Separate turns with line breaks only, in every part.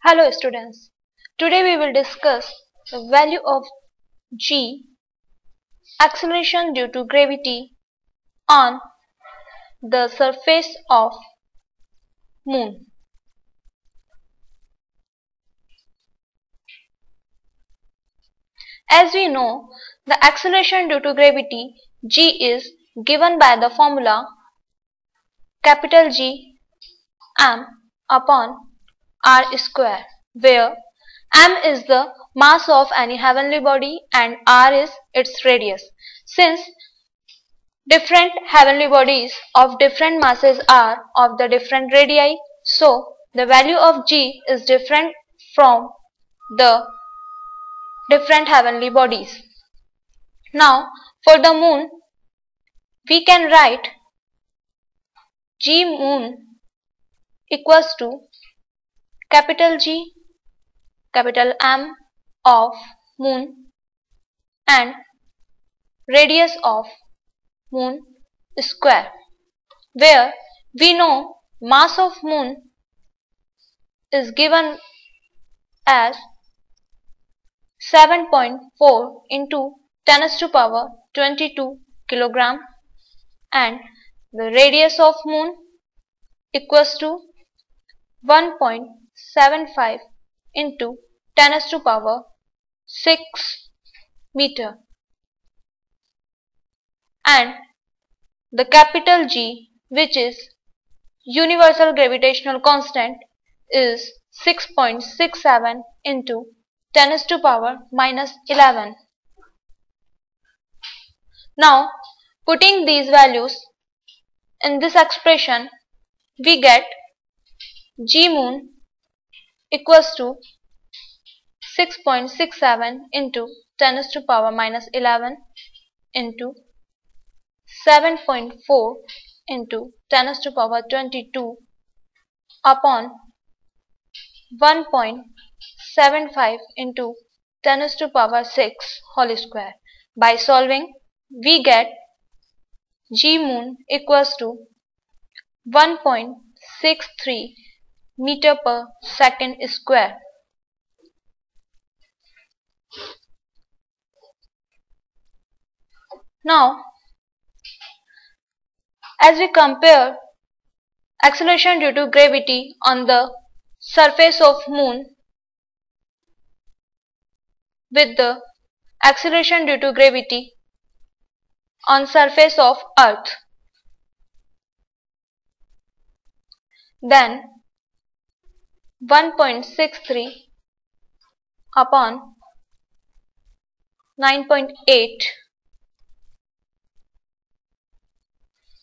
Hello students, today we will discuss the value of g, acceleration due to gravity on the surface of moon. As we know, the acceleration due to gravity g is given by the formula capital G m upon r square, where m is the mass of any heavenly body and r is its radius. Since different heavenly bodies of different masses are of the different radii, so the value of g is different from the different heavenly bodies. Now for the moon, we can write g moon equals to capital G, capital M of moon and radius of moon square, where we know mass of moon is given as 7.4 into 10 raised to power 22 kilogram and the radius of moon equals to 1.75 into 10 raised to power 6 meter, and the capital G, which is universal gravitational constant, is 6.67 into 10 raised to power minus 11. Now putting these values in this expression, we get G moon equals to 6.67 into 10 raised to power minus 11 into 7.4 into 10 raised to power 22 upon 1.75 into 10 raised to power 6 whole square. By solving, we get G moon equals to 1.63 meter per second square. Now, as we compare acceleration due to gravity on the surface of moon with the acceleration due to gravity on surface of earth, then 1.63 upon 9.8.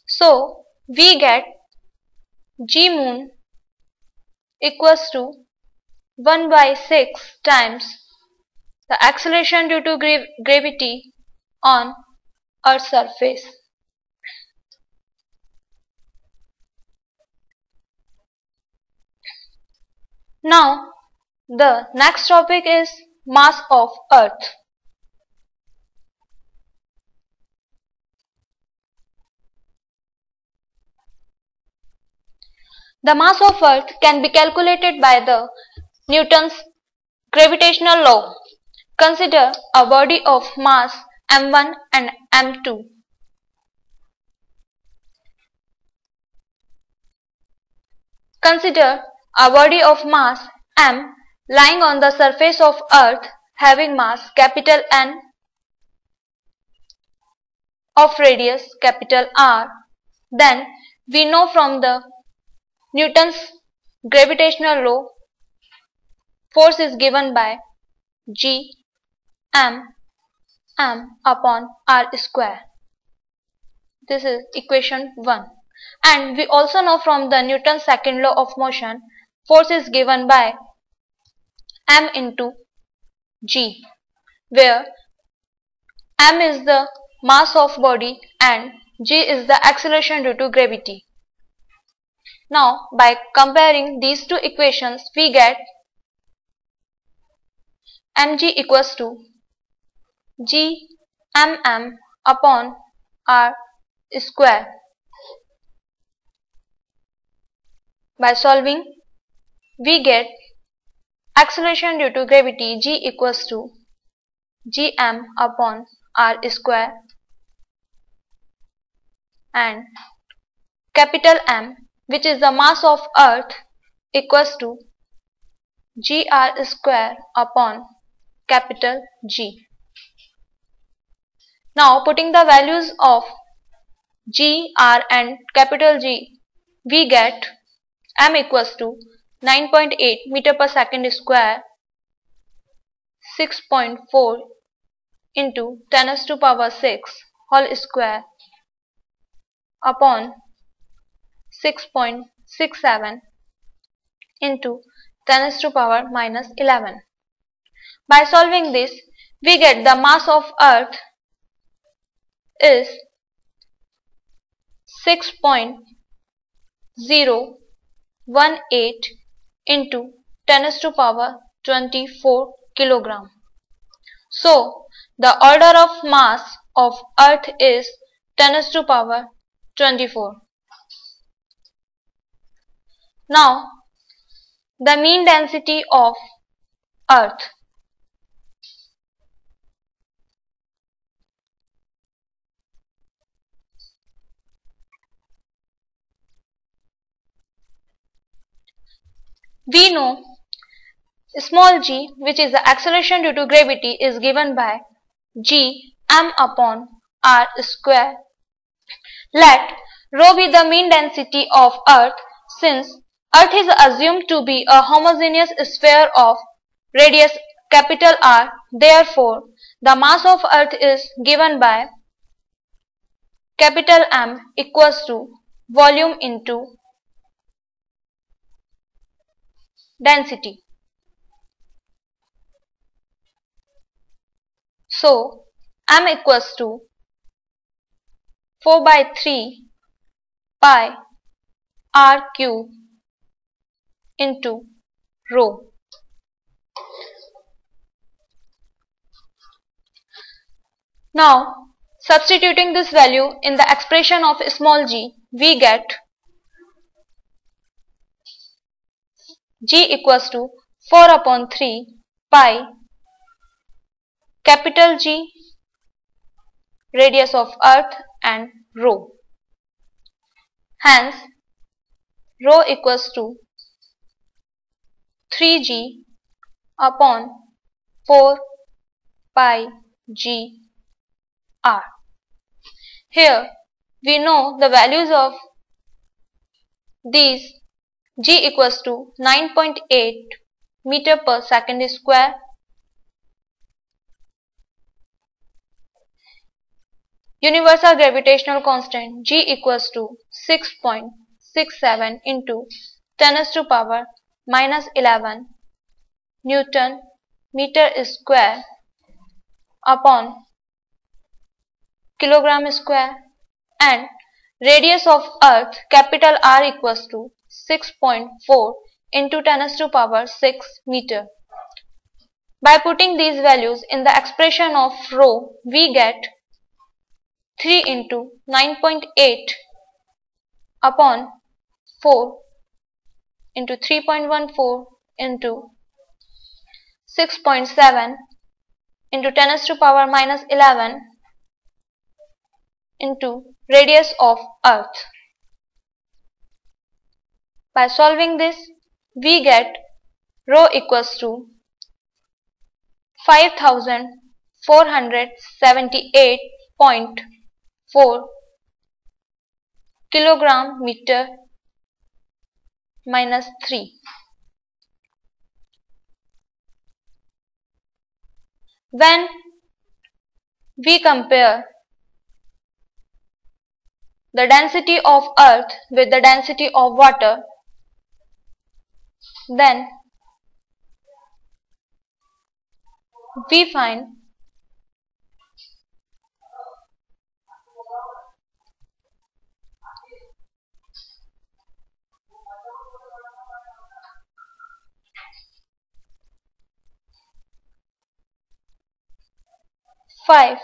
So we get G moon equals to 1 by 6 times the acceleration due to gravity on Earth's surface. Now the next topic is mass of Earth. The mass of Earth can be calculated by the Newton's gravitational law. Consider a body of mass m1 and m2. Consider a body of mass m lying on the surface of Earth having mass capital N of radius capital R. Then we know from the Newton's gravitational law, force is given by G m upon r square. This is equation 1. And we also know from the Newton's second law of motion, force is given by m into g, where m is the mass of body and g is the acceleration due to gravity. Now by comparing these two equations, we get mg equals to g mm upon r square. By solving, we get acceleration due to gravity g equals to gm upon r square, and capital M, which is the mass of earth, equals to gr square upon capital G. Now putting the values of g, r and capital G, we get M equals to 9.8 meter per second square, 6.4 into 10 raised to power 6 whole square upon 6.67 into 10 raised to power minus 11. By solving this, we get the mass of earth is 6.018 into 10 raised to power 24 kilogram. So, the order of mass of earth is 10 raised to power 24. Now, the mean density of earth. We know small g, which is the acceleration due to gravity, is given by g m upon r square. Let rho be the mean density of earth, since earth is assumed to be a homogeneous sphere of radius capital R. Therefore, the mass of earth is given by capital M equals to volume into density. So, M equals to 4 by 3 pi r cube into rho. Now, substituting this value in the expression of small g, we get g equals to 4 upon 3 pi capital G, radius of earth, and rho. Hence, rho equals to 3g upon 4 pi g r. Here we know the values of these. G equals to 9.8 meter per second square, universal gravitational constant G equals to 6.67 into 10 raised to power minus 11 Newton meter square upon kilogram square, and radius of earth capital R equals to 6.4 into 10 raised to power 6 meter. By putting these values in the expression of rho, we get 3 into 9.8 upon 4 into 3.14 into 6.7 into 10 raised to power minus 11 into radius of earth. By solving this, we get rho equals to 5478.4 kilogram meter minus 3. When we compare the density of earth with the density of water, then we find five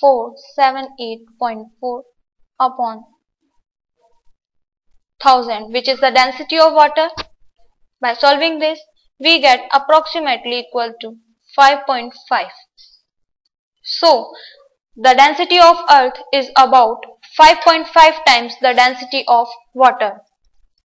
478.4 upon 1000, which is the density of water. By solving this, we get approximately equal to 5.5. So, the density of earth is about 5.5 times the density of water.